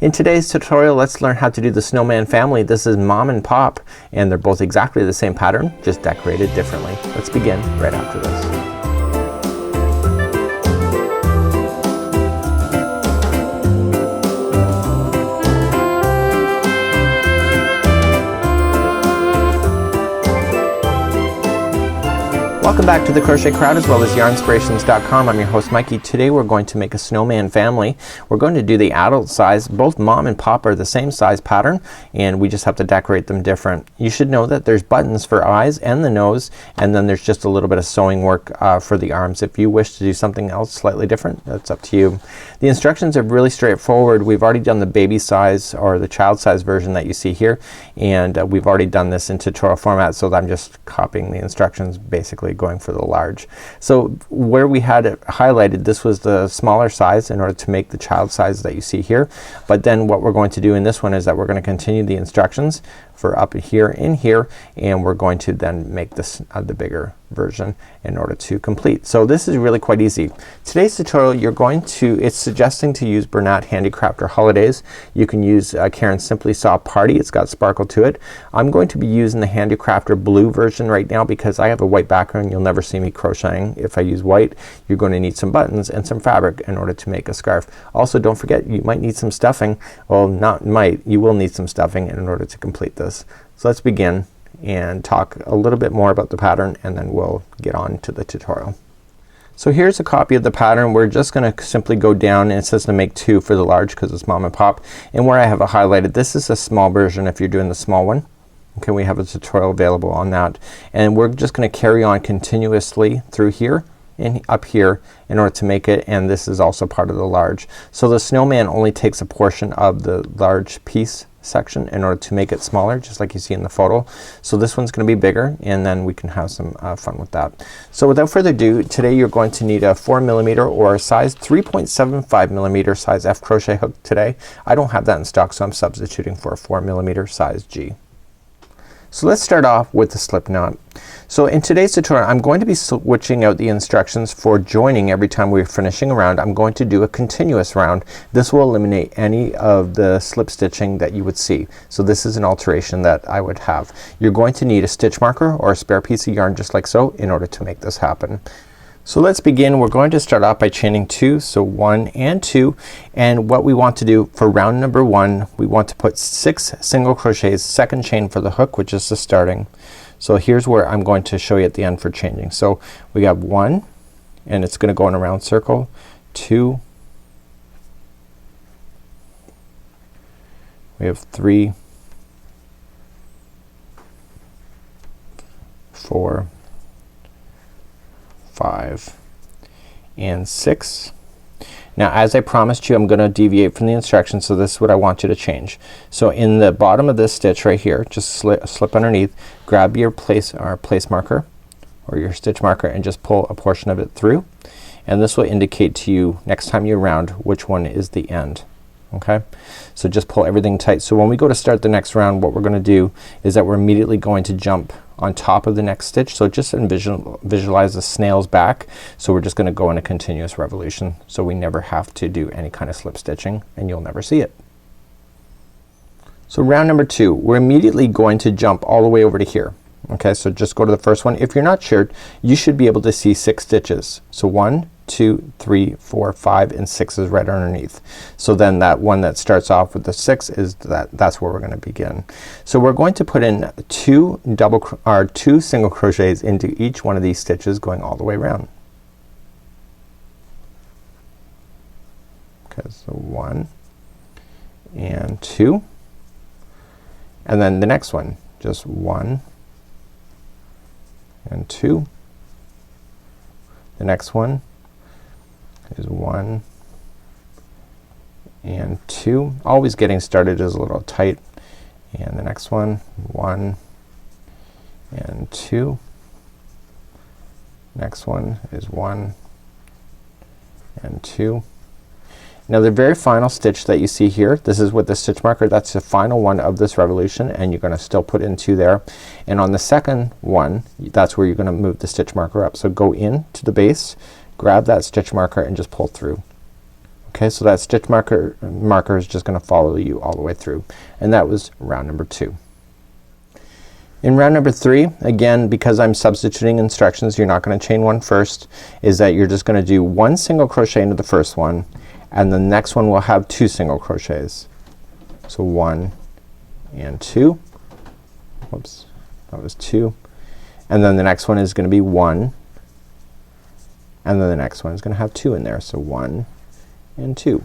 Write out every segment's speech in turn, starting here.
In today's tutorial, let's learn how to do the Snowman family. This is Mom and Pop, and they're both exactly the same pattern, just decorated differently. Let's begin right after this. Welcome back to the Crochet Crowd as well as yarnspirations.com. I'm your host Mikey. Today we're going to make a snowman family. We're going to do the adult size. Both Mom and Pop are the same size pattern and we just have to decorate them different. You should know that there's buttons for eyes and the nose, and then there's just a little bit of sewing work for the arms. If you wish to do something else slightly different, that's up to you. The instructions are really straightforward. We've already done the baby size or the child size version that you see here, and we've already done this in tutorial format, so I'm just copying the instructions, basically going for the large. So where we had it highlighted, this was the smaller size in order to make the child size that you see here. But then what we're going to do in this one is that we're going to continue the instructions for up here in here, and we're going to then make this the bigger version in order to complete. So this is really quite easy. Today's tutorial you're going to, it's suggesting to use Bernat Handicrafter Holidays. You can use Karen Simply Saw Party. It's got sparkle to it. I'm going to be using the Handicrafter blue version right now because I have a white background. You'll never see me crocheting if I use white. You're going to need some buttons and some fabric in order to make a scarf. Also, don't forget you might need some stuffing. Well, not might, you will need some stuffing in order to complete this. So let's begin and talk a little bit more about the pattern, and then we'll get on to the tutorial. So here's a copy of the pattern. We're just gonna simply go down, and it says to make 2 for the large because it's Mom and Pop, and where I have it highlighted, this is a small version if you're doing the small one. Okay, we have a tutorial available on that, and we're just gonna carry on continuously through here and up here in order to make it, and this is also part of the large. So the snowman only takes a portion of the large piece section in order to make it smaller, just like you see in the photo. So this one's gonna be bigger, and then we can have some fun with that. So without further ado, today you're going to need a 4mm or a size 3.75mm size F crochet hook today. I don't have that in stock, so I'm substituting for a 4mm size G. So let's start off with the slip knot. So in today's tutorial I'm going to be switching out the instructions for joining every time we're finishing a round. I'm going to do a continuous round. This will eliminate any of the slip stitching that you would see. So this is an alteration that I would have. You're going to need a stitch marker or a spare piece of yarn just like so in order to make this happen. So let's begin. We're going to start off by chaining 2, so 1 and 2, and what we want to do for round number 1, we want to put 6 single crochets, second chain for the hook, which is the starting. So here's where I'm going to show you at the end for changing. So we have 1, and it's gonna go in a round circle, 2, we have 3, 4, 5 and 6. Now as I promised you, I'm gonna deviate from the instructions, so this is what I want you to change. So in the bottom of this stitch right here, just slip underneath, grab your place marker or your stitch marker and just pull a portion of it through, and this will indicate to you next time you round which one is the end. Okay, so just pull everything tight. So when we go to start the next round, what we're gonna do is that we're immediately going to jump on top of the next stitch. So just visualize the snail's back. So we're just gonna go in a continuous revolution, so we never have to do any kind of slip stitching and you'll never see it. So round number 2, we're immediately going to jump all the way over to here. Okay, so just go to the first one. If you're not sure, you should be able to see 6 stitches. So 1, 2, 3, 4, 5 and 6 is right underneath. So then that one that starts off with the 6 is that's where we're gonna begin. So we're going to put in 2 single crochets into each one of these stitches going all the way around. Okay, so 1 and 2, and then the next one just 1 and 2. The next one is 1 and 2. Always getting started is a little tight. And the next one 1 and 2. Next one is 1 and 2. Now the very final stitch that you see here, this is with the stitch marker, that's the final one of this revolution, and you're gonna still put in 2 there. And on the second one, that's where you're gonna move the stitch marker up. So go in to the base, grab that stitch marker and just pull through. Okay, so that stitch marker is just gonna follow you all the way through, and that was round number 2. In round number 3, again, because I'm substituting instructions, you're not gonna chain 1 first, is that you're just gonna do 1 single crochet into the first one, and the next one will have 2 single crochets. So 1 and 2. Whoops, that was 2. And then the next one is gonna be 1, and then the next one is gonna have 2 in there. So 1 and 2.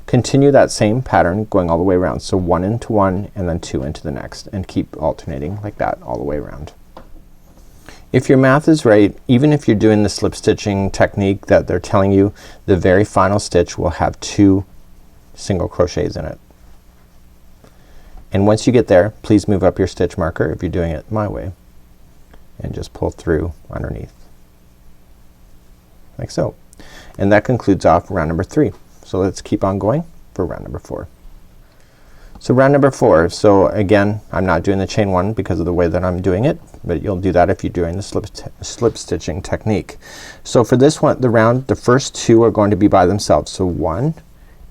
Continue that same pattern going all the way around. So 1 into one and then 2 into the next, and keep alternating like that all the way around. If your math is right, even if you're doing the slip stitching technique that they're telling you, the very final stitch will have 2 single crochets in it. And once you get there, please move up your stitch marker if you're doing it my way, and just pull through underneath like so. And that concludes off round number 3. So let's keep on going for round number 4. So round number 4, so again, I'm not doing the chain 1 because of the way that I'm doing it, but you'll do that if you're doing the slip stitching technique. So for this one, the round, the first 2 are going to be by themselves. So 1,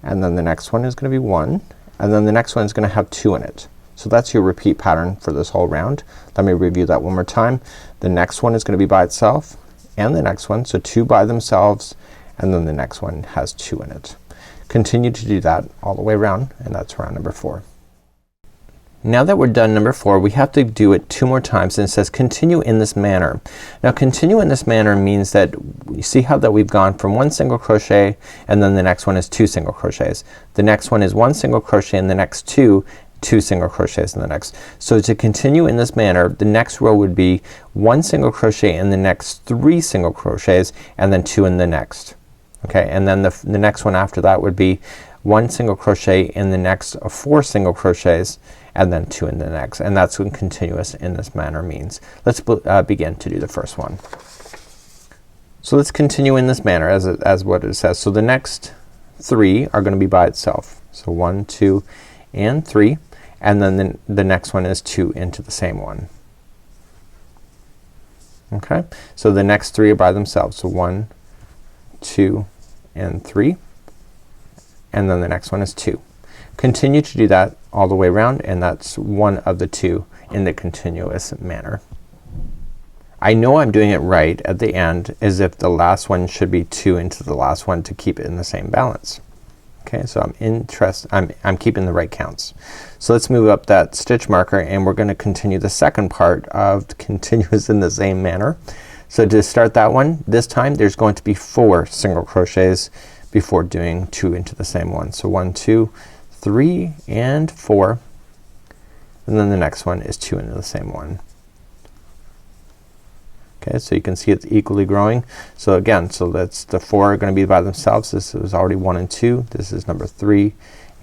and then the next one is gonna be 1, and then the next one is gonna have 2 in it. So that's your repeat pattern for this whole round. Let me review that one more time. The next one is gonna be by itself, and the next one, so 2 by themselves, and then the next one has 2 in it. Continue to do that all the way around, and that's round number 4. Now that we're done number 4, we have to do it 2 more times, and it says continue in this manner. Now continue in this manner means that you see how that we've gone from 1 single crochet, and then the next one is 2 single crochets. The next one is 1 single crochet, and the next 2 single crochets in the next. So to continue in this manner, the next row would be 1 single crochet in the next 3 single crochets, and then 2 in the next. Okay, and then the next one after that would be 1 single crochet in the next 4 single crochets, and then 2 in the next, and that's what continuous in this manner means. Let's begin to do the first one. So let's continue in this manner as what it says. So the next 3 are gonna be by itself. So 1, 2, and 3, and then the next one is 2 into the same one. Okay, so the next 3 are by themselves. So 1, 2, and 3, and then the next one is 2. Continue to do that all the way around, and that's one of the 2 in the continuous manner. I know I'm doing it right at the end, as if the last one should be 2 into the last one to keep it in the same balance. Okay, so I'm keeping the right counts. So let's move up that stitch marker, and we're gonna continue the second part of continuous in the same manner. So to start that one, this time there's going to be 4 single crochets before doing 2 into the same one. So 1, 2, 3, and 4, and then the next one is 2 into the same one. Okay, so you can see it's equally growing. So again, so that's the 4 are gonna be by themselves. This is already 1 and 2. This is number 3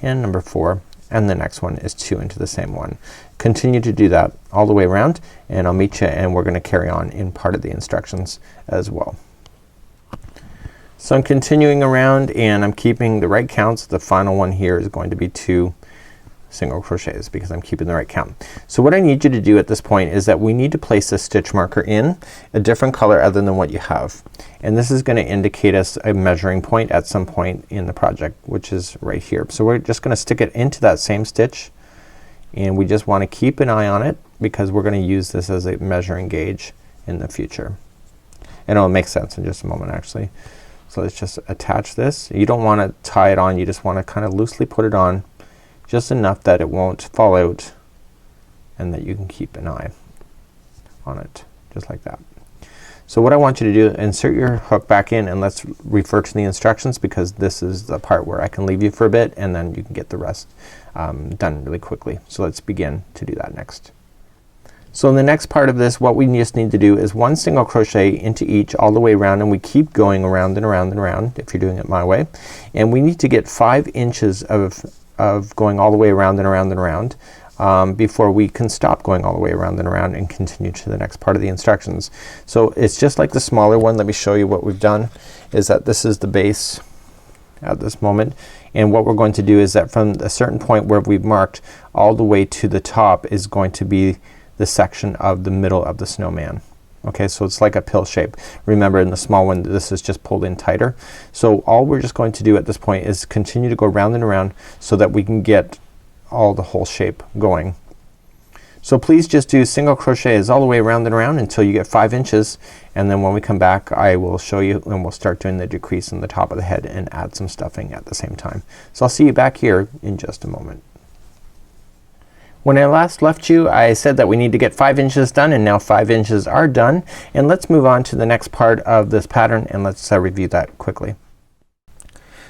and number 4, and the next one is 2 into the same one. Continue to do that all the way around, and I'll meet you, and we're gonna carry on in part of the instructions as well. So I'm continuing around, and I'm keeping the right counts. The final one here is going to be 2 single crochets because I'm keeping the right count. So what I need you to do at this point is that we need to place a stitch marker in a different color other than what you have, and this is gonna indicate us a measuring point at some point in the project, which is right here. So we're just gonna stick it into that same stitch, and we just want to keep an eye on it because we're gonna use this as a measuring gauge in the future, and it'll make sense in just a moment actually. So let's just attach this. You don't want to tie it on, you just want to kind of loosely put it on, just enough that it won't fall out, and that you can keep an eye on it just like that. So what I want you to do, insert your hook back in, and let's refer to the instructions because this is the part where I can leave you for a bit, and then you can get the rest done really quickly. So let's begin to do that next. So in the next part of this, what we just need to do is 1 single crochet into each all the way around, and we keep going around and around and around if you're doing it my way, and we need to get 5 inches of going all the way around and around and around before we can stop going all the way around and around and continue to the next part of the instructions. So it's just like the smaller one. Let me show you what we've done. Is that this is the base at this moment, and what we're going to do is that from a certain point where we've marked all the way to the top is going to be the section of the middle of the snowman. Okay, so it's like a pill shape. Remember in the small one this is just pulled in tighter. So all we're just going to do at this point is continue to go round and around so that we can get all the whole shape going. So please just do single crochets all the way around and around until you get 5 inches, and then when we come back I will show you and we'll start doing the decrease in the top of the head and add some stuffing at the same time. So I'll see you back here in just a moment. When I last left you I said that we need to get 5 inches done, and now 5 inches are done, and let's move on to the next part of this pattern and let's review that quickly.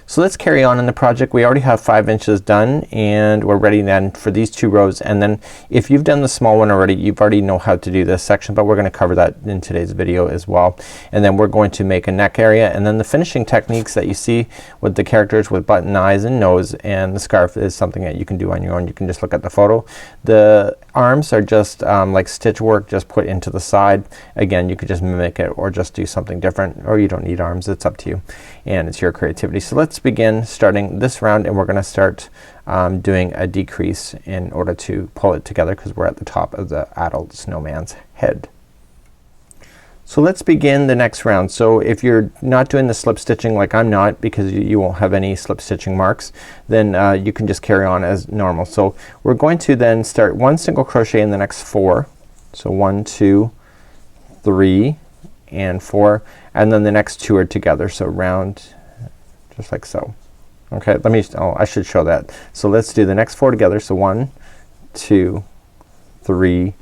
So let's carry on in the project. We already have 5 inches done and we're ready then for these 2 rows, and then if you've done the small one already you've already know how to do this section, but we're gonna cover that in today's video as well. And then we're going to make a neck area, and then the finishing techniques that you see with the characters with button eyes and nose and the scarf is something that you can do on your own. You can just look at the photo. The arms are just like stitch work just put into the side. Again, you could just mimic it or just do something different, or you don't need arms. It's up to you and it's your creativity. So let's begin starting this round, and we're gonna start doing a decrease in order to pull it together because we're at the top of the adult snowman's head. So let's begin the next round. So if you're not doing the slip stitching like I'm not, because you won't have any slip stitching marks, then you can just carry on as normal. So we're going to then start 1 single crochet in the next 4. So 1, 2, 3 and 4, and then the next 2 are together. So round just like so. Okay, let me, I should show that. So let's do the next 4 together. So 1, 2, 3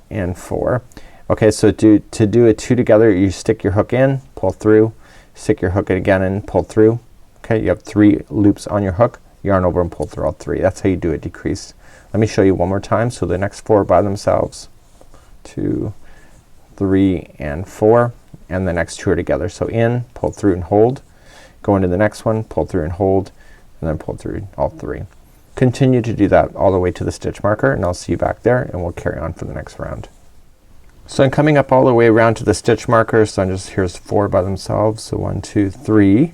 and 4. Okay, so to do a 2 together you stick your hook in, pull through, stick your hook in again and pull through. Okay, you have 3 loops on your hook, yarn over and pull through all 3. That's how you do a decrease. Let me show you one more time. So the next 4 by themselves, 2, 3 and 4, and the next 2 are together. So in, pull through and hold, go into the next one, pull through and hold, and then pull through all 3. Continue to do that all the way to the stitch marker, and I'll see you back there and we'll carry on for the next round. So I'm coming up all the way around to the stitch marker. So I'm just, here's 4 by themselves. So 1, 2, 3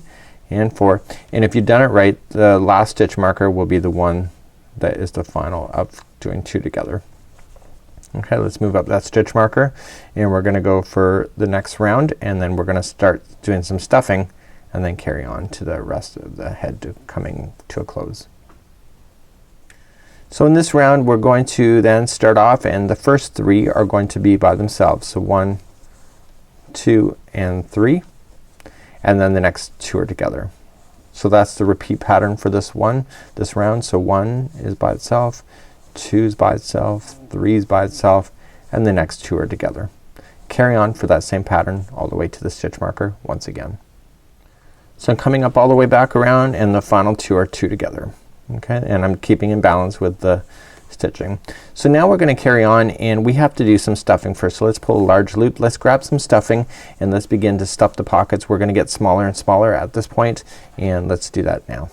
and 4, and if you've done it right the last stitch marker will be the one that is the final of doing 2 together. Okay, let's move up that stitch marker and we're gonna go for the next round, and then we're gonna start doing some stuffing and then carry on to the rest of the head coming to a close. So in this round we're going to then start off, and the first 3 are going to be by themselves. So 1, 2 and 3, and then the next 2 are together. So that's the repeat pattern for this round. So 1 is by itself, 2 is by itself, 3 is by itself, and the next 2 are together. Carry on for that same pattern all the way to the stitch marker once again. So I'm coming up all the way back around, and the final 2 are 2 together. Okay, and I'm keeping in balance with the stitching. So now we're gonna carry on, and we have to do some stuffing first. So let's pull a large loop, let's grab some stuffing, and let's begin to stuff the pockets. We're gonna get smaller and smaller at this point, and let's do that now.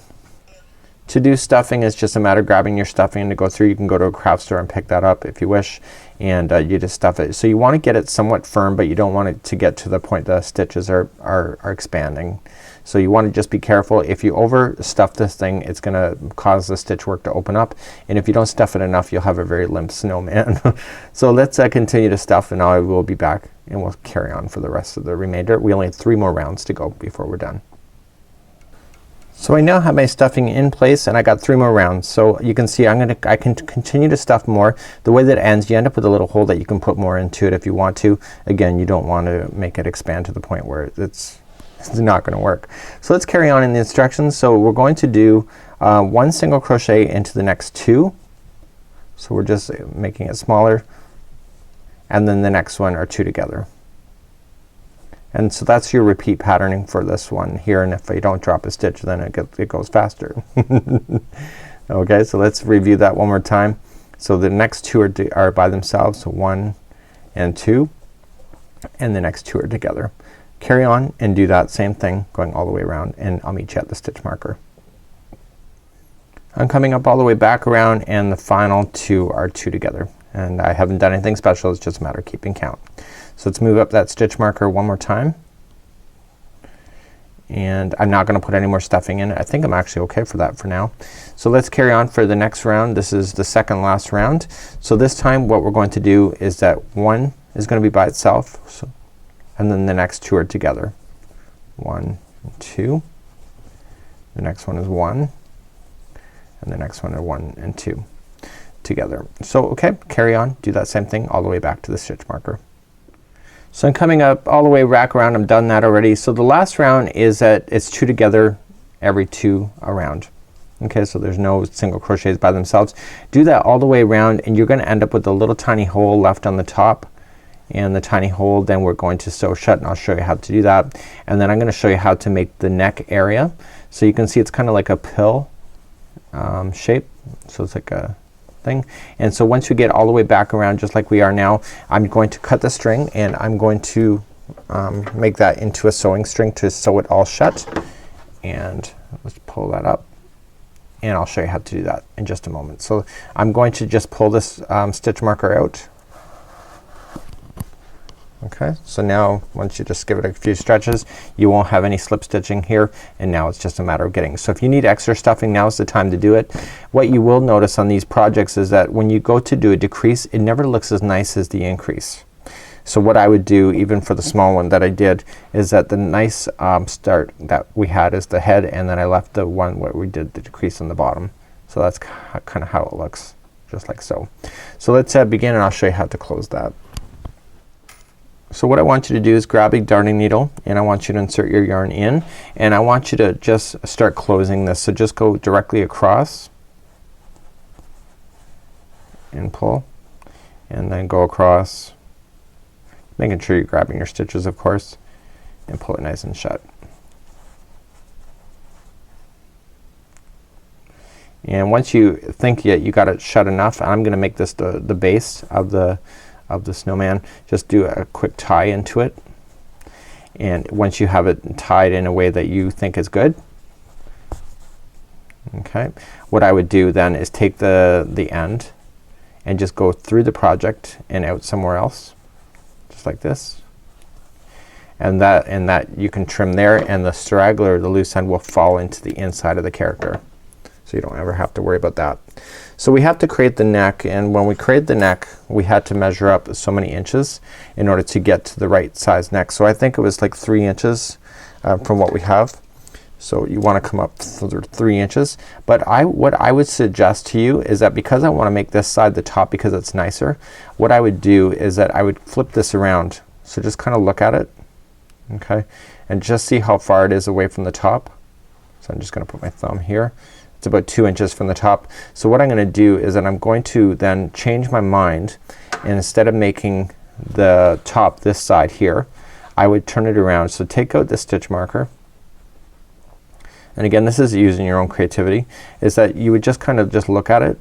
To do stuffing is just a matter of grabbing your stuffing to go through. You can go to a craft store and pick that up if you wish, and you just stuff it. So you want to get it somewhat firm, but you don't want it to get to the point the stitches are expanding. So you want to just be careful. If you overstuff this thing it's gonna cause the stitch work to open up, and if you don't stuff it enough you'll have a very limp snowman. So let's continue to stuff, and I will be back and we'll carry on for the rest of the remainder. We only have 3 more rounds to go before we're done. So I now have my stuffing in place, and I got 3 more rounds. So you can see I can continue to stuff more. The way that it ends you end up with a little hole that you can put more into it if you want to. Again, you don't want to make it expand to the point where it's not gonna work. So let's carry on in the instructions. So we're going to do 1 single crochet into the next 2. So we're just making it smaller, and then the next one are 2 together. And so that's your repeat patterning for this one here, and if you don't drop a stitch then it goes faster. Okay, so let's review that one more time. So the next 2 are by themselves. So 1 and 2, and the next 2 are together. Carry on and do that same thing going all the way around, and I'll meet you at the stitch marker. I'm coming up all the way back around, and the final 2 are 2 together, and I haven't done anything special. It's just a matter of keeping count. So let's move up that stitch marker one more time, and I'm not gonna put any more stuffing in it. I think I'm actually okay for that for now. So let's carry on for the next round. This is the second last round. So this time what we're going to do is that 1 is gonna be by itself. So, and then the next two are together. 1 and 2. The next one is 1 and the next one are 1 and 2 together. So okay, carry on, do that same thing all the way back to the stitch marker. So I'm coming up all the way back around. I'm done that already. So the last round is that it's 2 together every 2 around. Okay, so there's no single crochets by themselves. Do that all the way around and you're gonna end up with a little tiny hole left on the top, and the tiny hole then we're going to sew shut, and I'll show you how to do that. And then I'm gonna show you how to make the neck area. So you can see it's kinda like a pill shape. So it's like a thing. And so once you get all the way back around just like we are now, I'm going to cut the string and I'm going to make that into a sewing string to sew it all shut. And let's pull that up and I'll show you how to do that in just a moment. So I'm going to just pull this stitch marker out. Okay, so now once you just give it a few stretches, you won't have any slip stitching here, and now it's just a matter of getting. So if you need extra stuffing, now is the time to do it. What you will notice on these projects is that when you go to do a decrease, it never looks as nice as the increase. So what I would do, even for the small one that I did, is that the nice start that we had is the head, and then I left the one where we did the decrease on the bottom. So that's kind of how it looks, just like so. So let's begin, and I'll show you how to close that. So what I want you to do is grab a darning needle, and I want you to insert your yarn in, and I want you to just start closing this. So just go directly across and pull, and then go across, making sure you're grabbing your stitches of course, and pull it nice and shut. And once you think you got it shut enough, I'm gonna make this the base of the snowman. Just do a quick tie into it, and once you have it tied in a way that you think is good, okay, what I would do then is take the end and just go through the project and out somewhere else, just like this, and that you can trim there, and the straggler, the loose end, will fall into the inside of the character, so you don't ever have to worry about that. So we have to create the neck, and when we create the neck we had to measure up so many inches in order to get to the right size neck. So I think it was like 3 inches from what we have. So you want to come up 3 inches. But what I would suggest to you is that because I want to make this side the top because it's nicer, what I would do is that I would flip this around. So just kind of look at it, okay, and just see how far it is away from the top. So I'm just gonna put my thumb here. It's about 2 inches from the top. So what I'm gonna do is that I'm going to then change my mind, and instead of making the top this side here, I would turn it around. So take out the stitch marker, and again this is using your own creativity, is that you would just kind of just look at it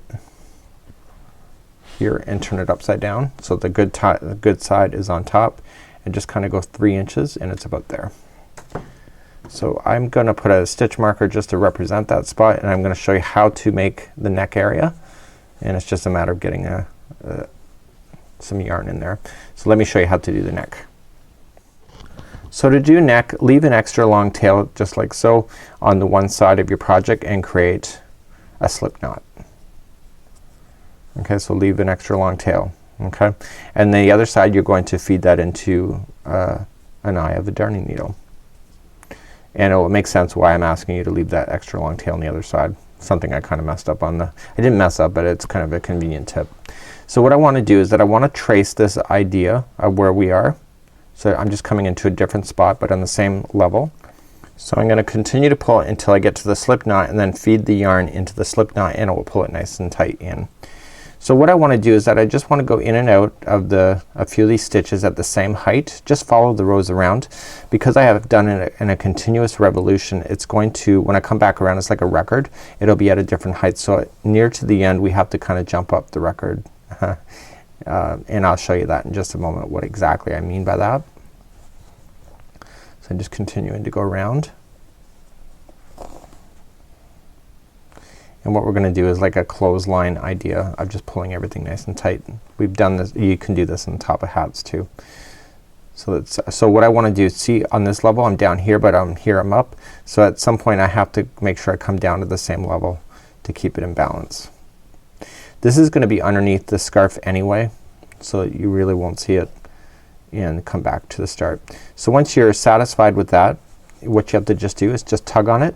here and turn it upside down. So the good side is on top, and just kind of go 3 inches, and it's about there. So I'm gonna put a stitch marker just to represent that spot, and I'm gonna show you how to make the neck area, and it's just a matter of getting some yarn in there. So let me show you how to do the neck. So to do neck, leave an extra long tail just like so on the one side of your project and create a slip knot. Okay, so leave an extra long tail, okay, and the other side you're going to feed that into an eye of a darning needle. And it will make sense why I'm asking you to leave that extra long tail on the other side. Something I kind of messed up on I didn't mess up, but it's kind of a convenient tip. So what I want to do is that I want to trace this idea of where we are. So I'm just coming into a different spot but on the same level. So I'm gonna continue to pull it until I get to the slip knot, and then feed the yarn into the slip knot, and it will pull it nice and tight in. So what I want to do is that I just want to go in and out of a few of these stitches at the same height. Just follow the rows around. Because I have done it in a continuous revolution, it's going to, when I come back around, it's like a record. It'll be at a different height. So near to the end we have to kind of jump up the record. And I'll show you that in just a moment, what exactly I mean by that. So I'm just continuing to go around. And what we're gonna do is like a clothesline idea of just pulling everything nice and tight. We've done this, you can do this on top of hats too. So what I want to do, see on this level I'm down here, but here I'm up. So at some point I have to make sure I come down to the same level to keep it in balance. This is gonna be underneath the scarf anyway, so you really won't see it. and come back to the start. So once you're satisfied with that, what you have to just do is just tug on it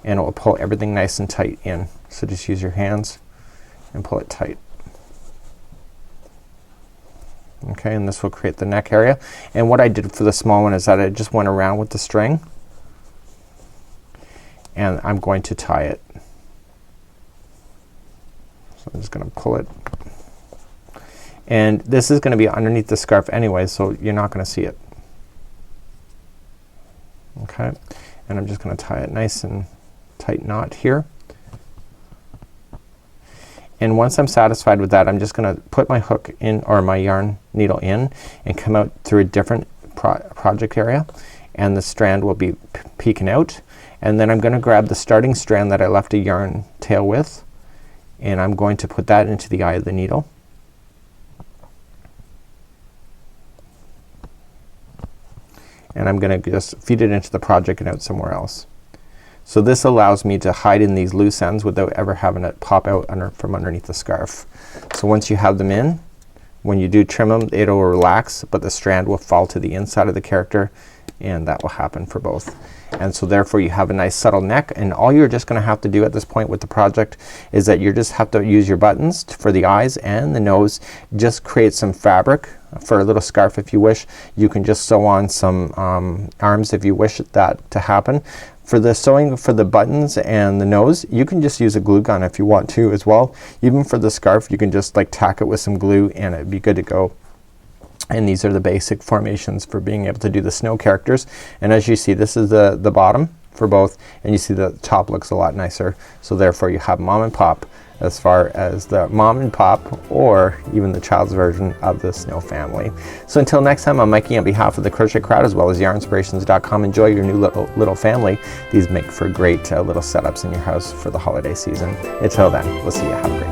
and it will pull everything nice and tight in. So just use your hands and pull it tight. Okay, and this will create the neck area. And what I did for the small one is that I just went around with the string and I'm going to tie it. So I'm just gonna pull it. And this is gonna be underneath the scarf anyway, so you're not gonna see it. Okay, and I'm just gonna tie it nice and tight knot here. And once I'm satisfied with that, I'm just gonna put my hook in, or my yarn needle in, and come out through a different project area, and the strand will be peeking out. And then I'm gonna grab the starting strand that I left a yarn tail with, and I'm going to put that into the eye of the needle. And I'm gonna just feed it into the project and out somewhere else. So this allows me to hide in these loose ends without ever having it pop out from underneath the scarf. So once you have them in, when you do trim them, it'll relax, but the strand will fall to the inside of the character, and that will happen for both. And so therefore you have a nice subtle neck, and all you're just gonna have to do at this point with the project is that you just have to use your buttons for the eyes and the nose. Just create some fabric for a little scarf if you wish. You can just sew on some arms if you wish that to happen. For the sewing for the buttons and the nose, you can just use a glue gun if you want to as well. Even for the scarf, you can just like tack it with some glue and it'd be good to go. And these are the basic formations for being able to do the snow characters. And as you see, this is the bottom for both, and you see the top looks a lot nicer. So therefore you have mom and pop as far as the mom and pop, or even the child's version of the snow family. So until next time, I'm Mikey on behalf of the Crochet Crowd as well as yarnspirations.com. Enjoy your new little family. These make for great little setups in your house for the holiday season. Until then, we'll see you. Have a great